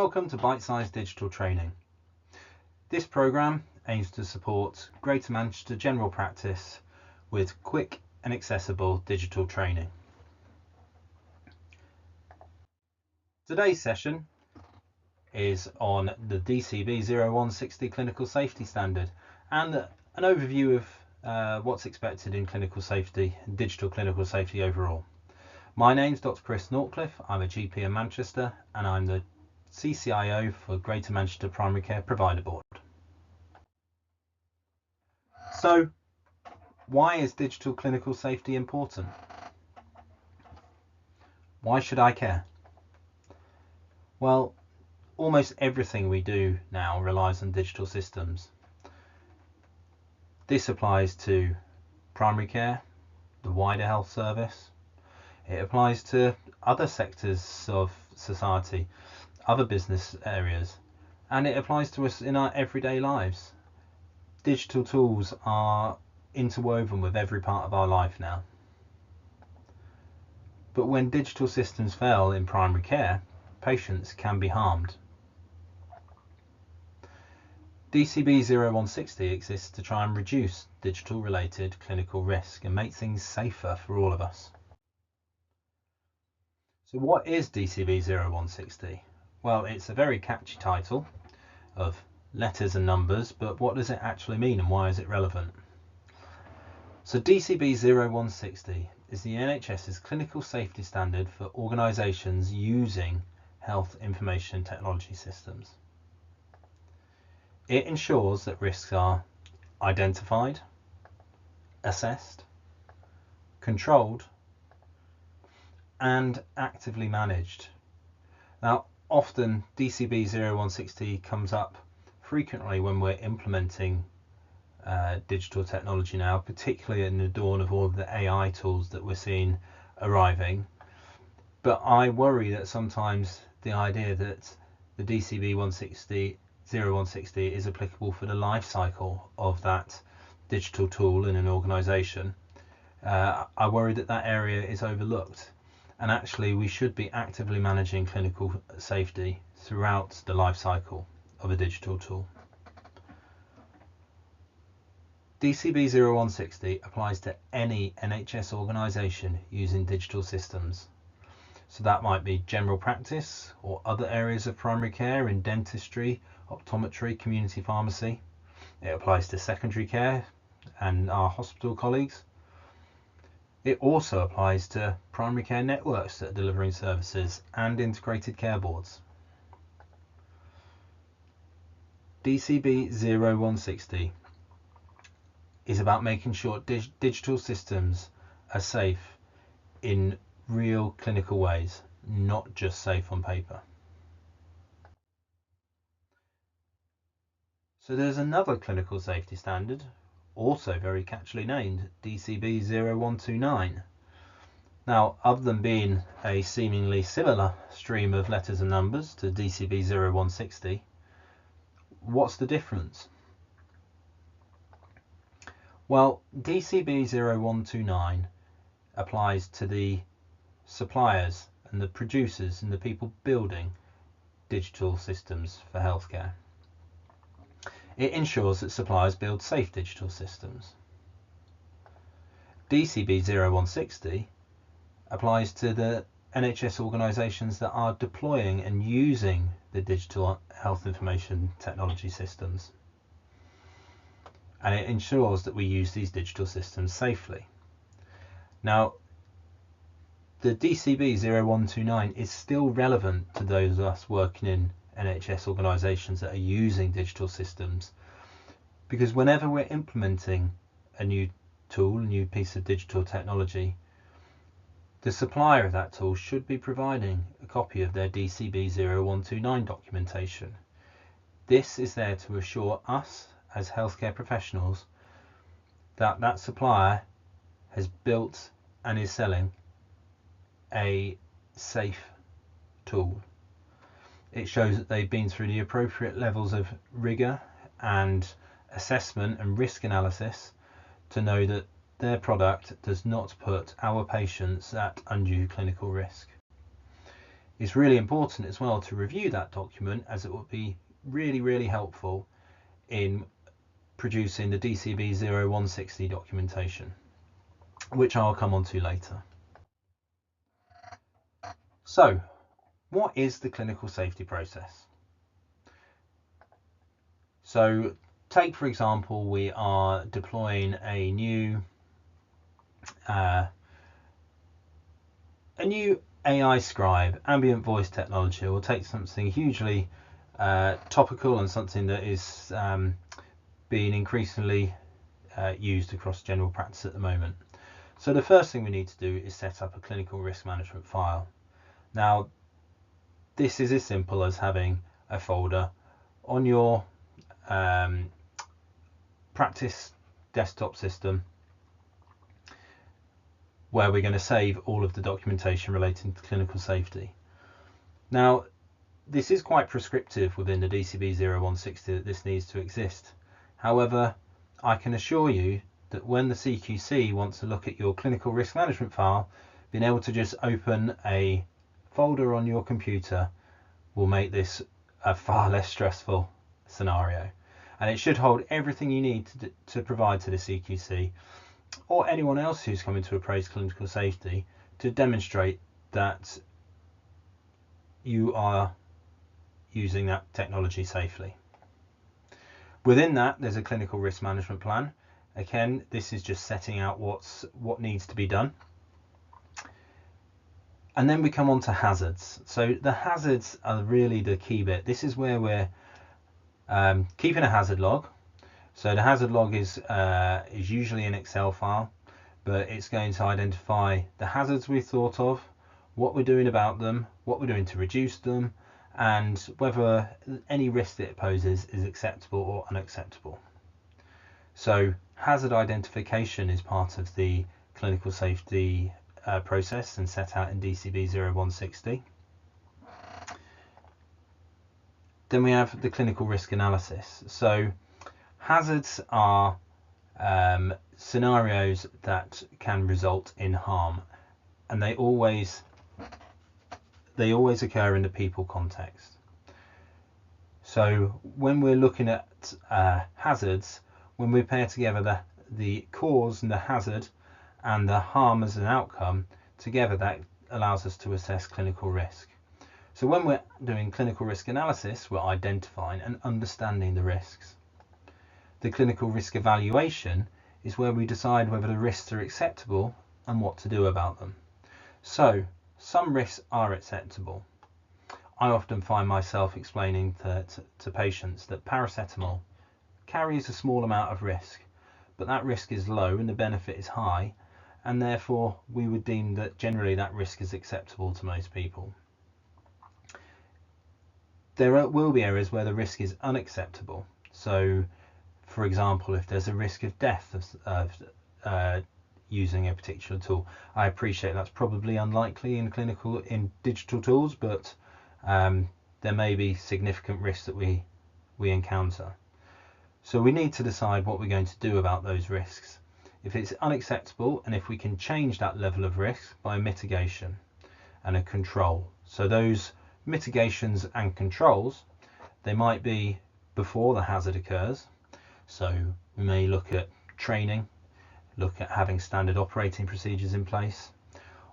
Welcome to Bitesize Digital Training. This programme aims to support Greater Manchester general practice with quick and accessible digital training. Today's session is on the DCB0160 clinical safety standard and an overview of what's expected in clinical safety, digital clinical safety overall. My name's Dr. Chris Nortcliffe. I'm a GP in Manchester and I'm the CCIO for Greater Manchester Primary Care Provider Board. So, why is digital clinical safety important? Why should I care? Well, almost everything we do now relies on digital systems. This applies to primary care, the wider health service. It applies to other sectors of society, other business areas, and it applies to us in our everyday lives. Digital tools are interwoven with every part of our life now. But when digital systems fail in primary care, patients can be harmed. DCB0160 exists to try and reduce digital related clinical risk and make things safer for all of us. So what is DCB0160? Well, it's a very catchy title of letters and numbers, but what does it actually mean and why is it relevant? So DCB0160 is the NHS's clinical safety standard for organisations using health information technology systems. It ensures that risks are identified, assessed, controlled, and actively managed. Now, often DCB0160 comes up frequently when we're implementing digital technology now, particularly in the dawn of all of the AI tools that we're seeing arriving. But I worry that sometimes the idea that the DCB0160 is applicable for the life cycle of that digital tool in an organisation, I worry that that area is overlooked. And actually, we should be actively managing clinical safety throughout the life cycle of a digital tool. DCB0160 applies to any NHS organisation using digital systems. So that might be general practice or other areas of primary care in dentistry, optometry, community pharmacy. It applies to secondary care and our hospital colleagues. It also applies to primary care networks that are delivering services and integrated care boards. DCB0160 is about making sure digital systems are safe in real clinical ways, not just safe on paper. So there's another clinical safety standard, also very catchily named, DCB0129. Now, other than being a seemingly similar stream of letters and numbers to DCB0160, what's the difference? Well, DCB0129 applies to the suppliers and the producers and the people building digital systems for healthcare. It ensures that suppliers build safe digital systems. DCB0160 applies to the NHS organisations that are deploying and using the digital health information technology systems. And it ensures that we use these digital systems safely. Now, the DCB0129 is still relevant to those of us working in NHS organisations that are using digital systems, because whenever we're implementing a new tool, a new piece of digital technology, the supplier of that tool should be providing a copy of their DCB0129 documentation. This is there to assure us as healthcare professionals that that supplier has built and is selling a safe tool. It shows that they've been through the appropriate levels of rigour and assessment and risk analysis to know that their product does not put our patients at undue clinical risk. It's really important as well to review that document, as it will be really helpful in producing the DCB0160 documentation, which I'll come on to later. So, what is the clinical safety process? So, take for example, we are deploying a new AI scribe, ambient voice technology. We'll take something hugely topical and something that is being increasingly used across general practice at the moment. So the first thing we need to do is set up a clinical risk management file. Now, this is as simple as having a folder on your practice desktop system where we're going to save all of the documentation relating to clinical safety. Now, this is quite prescriptive within the DCB0160 that this needs to exist. However, I can assure you that when the CQC wants to look at your clinical risk management file, being able to just open a folder on your computer will make this a far less stressful scenario. And it should hold everything you need to provide to the CQC or anyone else who's coming to appraise clinical safety to demonstrate that you are using that technology safely. Within that, there's a clinical risk management plan. Again, this is just setting out what needs to be done. And then we come on to hazards. So the hazards are really the key bit. This is where we're keeping a hazard log. So the hazard log is usually an Excel file, but it's going to identify the hazards we've thought of, what we're doing about them, what we're doing to reduce them, and whether any risk that it poses is acceptable or unacceptable. So hazard identification is part of the clinical safety process and set out in DCB0160. Then we have the clinical risk analysis. So hazards are scenarios that can result in harm, and they always occur in the people context. So when we're looking at hazards, when we pair together the cause and the hazard and the harm as an outcome together, that allows us to assess clinical risk. So when we're doing clinical risk analysis, we're identifying and understanding the risks. The clinical risk evaluation is where we decide whether the risks are acceptable and what to do about them. So some risks are acceptable. I often find myself explaining to patients that paracetamol carries a small amount of risk, but that risk is low and the benefit is high, and therefore we would deem that generally that risk is acceptable to most people. There will be areas where the risk is unacceptable. So for example, if there's a risk of death of using a particular tool, I appreciate that's probably unlikely in digital tools, but there may be significant risks that we encounter. So we need to decide what we're going to do about those risks. If it's unacceptable, and if we can change that level of risk by mitigation and a control. So those mitigations and controls, they might be before the hazard occurs. So we may look at training, look at having standard operating procedures in place,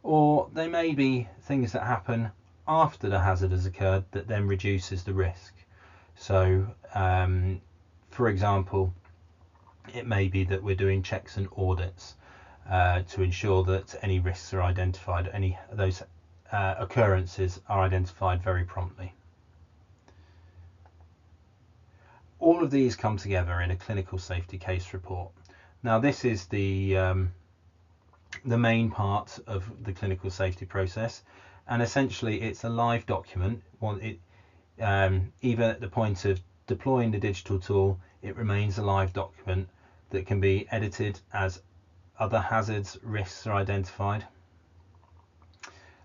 or they may be things that happen after the hazard has occurred that then reduces the risk. So for example, it may be that we're doing checks and audits to ensure that any risks are identified, any of those occurrences are identified very promptly. All of these come together in a clinical safety case report. Now this is the main part of the clinical safety process, and essentially it's a live document. Even at the point of deploying the digital tool, it remains a live document that can be edited as other hazards, risks are identified.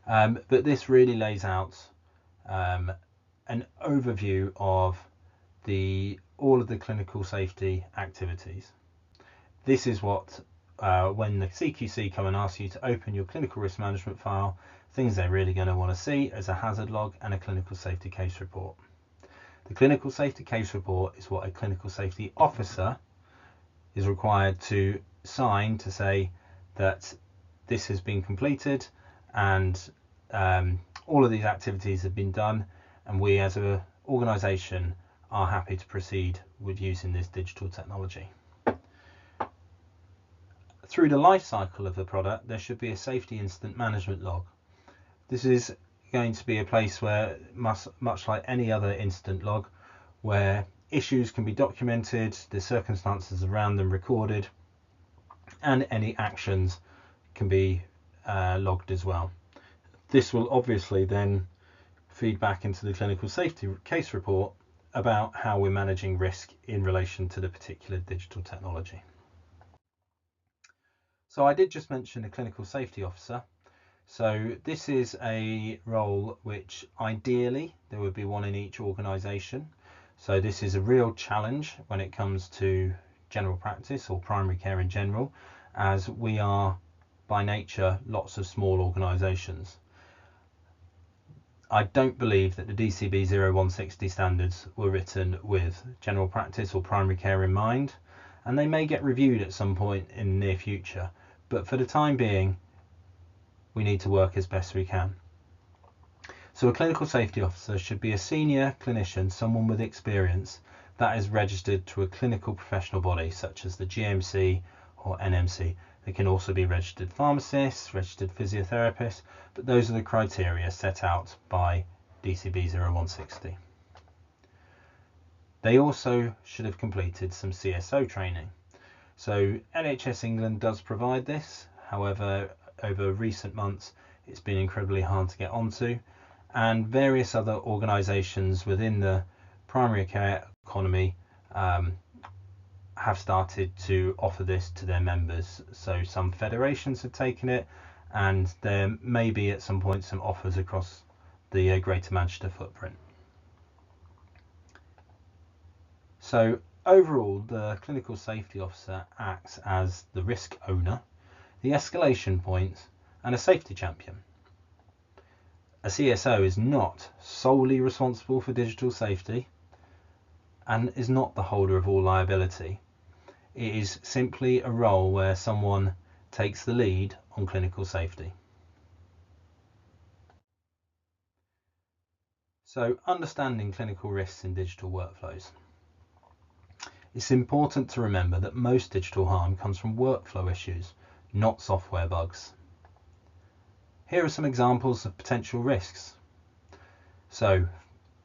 But this really lays out an overview of all of the clinical safety activities. This is what when the CQC come and ask you to open your clinical risk management file, things they're really going to want to see is a hazard log and a clinical safety case report. The clinical safety case report is what a clinical safety officer is required to sign to say that this has been completed and all of these activities have been done, and we as an organisation are happy to proceed with using this digital technology. Through the life cycle of the product, there should be a safety incident management log. This is going to be a place where, much like any other incident log, where issues can be documented, the circumstances around them recorded, and any actions can be logged as well. This will obviously then feed back into the clinical safety case report about how we're managing risk in relation to the particular digital technology. So I did just mention a clinical safety officer. So this is a role which ideally there would be one in each organisation. So this is a real challenge when it comes to general practice or primary care in general, as we are by nature lots of small organisations. I don't believe that the DCB0160 standards were written with general practice or primary care in mind, and they may get reviewed at some point in the near future, but for the time being we need to work as best we can. So a clinical safety officer should be a senior clinician, someone with experience that is registered to a clinical professional body such as the GMC or NMC. They can also be registered pharmacists, registered physiotherapists, but those are the criteria set out by DCB0160. They also should have completed some CSO training. So NHS England does provide this, however over recent months it's been incredibly hard to get onto, and various other organisations within the primary care economy have started to offer this to their members. So some federations have taken it, and there may be at some point some offers across the Greater Manchester footprint. So overall, the clinical safety officer acts as the risk owner, the escalation point, and a safety champion. A CSO is not solely responsible for digital safety and is not the holder of all liability. It is simply a role where someone takes the lead on clinical safety. So understanding clinical risks in digital workflows. It's important to remember that most digital harm comes from workflow issues, not software bugs. Here are some examples of potential risks. So,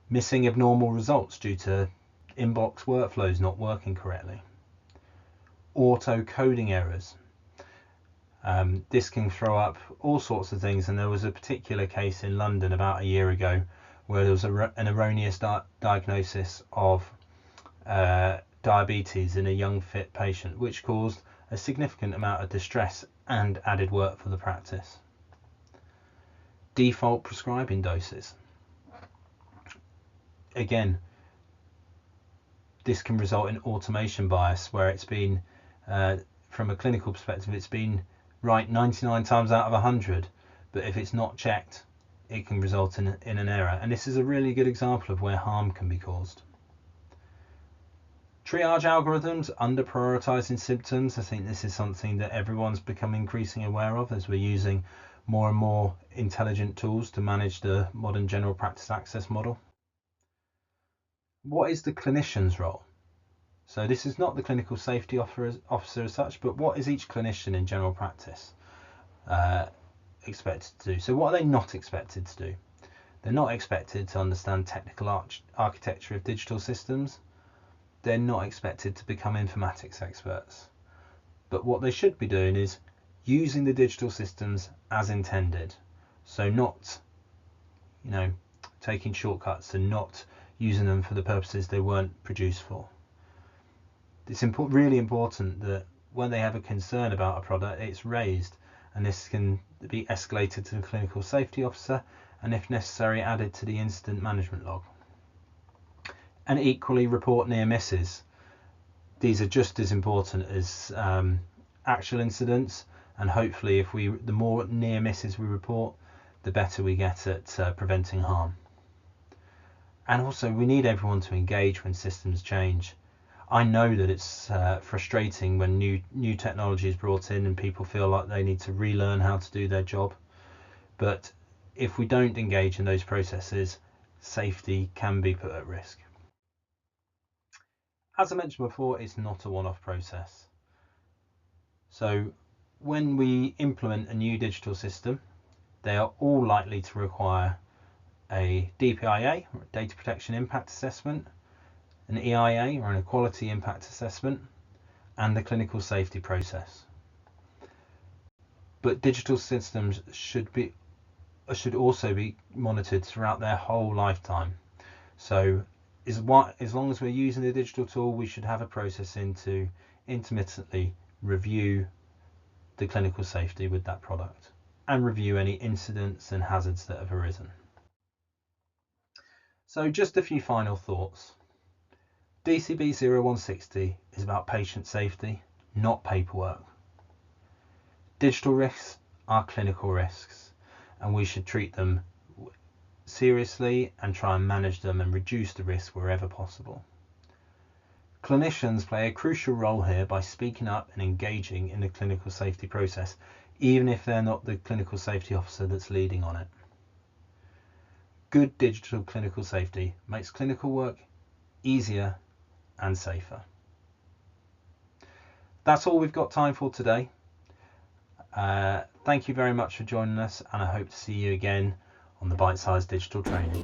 missing abnormal results due to inbox workflows not working correctly. Auto coding errors. This can throw up all sorts of things, and there was a particular case in London about a year ago where there was an erroneous diagnosis of diabetes in a young fit patient, which caused a significant amount of distress and added work for the practice. Default prescribing doses. Again, this can result in automation bias, where it's been, from a clinical perspective, it's been right 99 times out of 100, but if it's not checked, it can result in an error. And this is a really good example of where harm can be caused. Triage algorithms, under prioritizing symptoms. I think this is something that everyone's become increasingly aware of as we're using more and more intelligent tools to manage the modern general practice access model. What is the clinician's role? So this is not the clinical safety officer as such, but what is each clinician in general practice expected to do? So what are they not expected to do? They're not expected to understand technical architecture of digital systems. They're not expected to become informatics experts. But what they should be doing is using the digital systems as intended. So not, taking shortcuts and not using them for the purposes they weren't produced for. It's really important that when they have a concern about a product, it's raised, and this can be escalated to the clinical safety officer, and if necessary added to the incident management log. And equally report near misses. These are just as important as actual incidents, and hopefully the more near misses we report, the better we get at preventing harm. And also, we need everyone to engage when systems change. I know that it's frustrating when new technology is brought in and people feel like they need to relearn how to do their job. But if we don't engage in those processes, safety can be put at risk. As I mentioned before, it's not a one-off process. So when we implement a new digital system, they are all likely to require a DPIA, or Data Protection Impact Assessment, an EIA, or an Equality Impact Assessment, and the clinical safety process. But digital systems should also be monitored throughout their whole lifetime. So as long as we're using the digital tool, we should have a process in to intermittently review the clinical safety with that product and review any incidents and hazards that have arisen. So just a few final thoughts. DCB0160 is about patient safety, not paperwork. Digital risks are clinical risks, and we should treat them seriously and try and manage them and reduce the risk wherever possible. Clinicians play a crucial role here by speaking up and engaging in the clinical safety process, even if they're not the clinical safety officer that's leading on it. Good digital clinical safety makes clinical work easier and safer. That's all we've got time for today. Thank you very much for joining us, and I hope to see you again on the Bitesize Digital Training.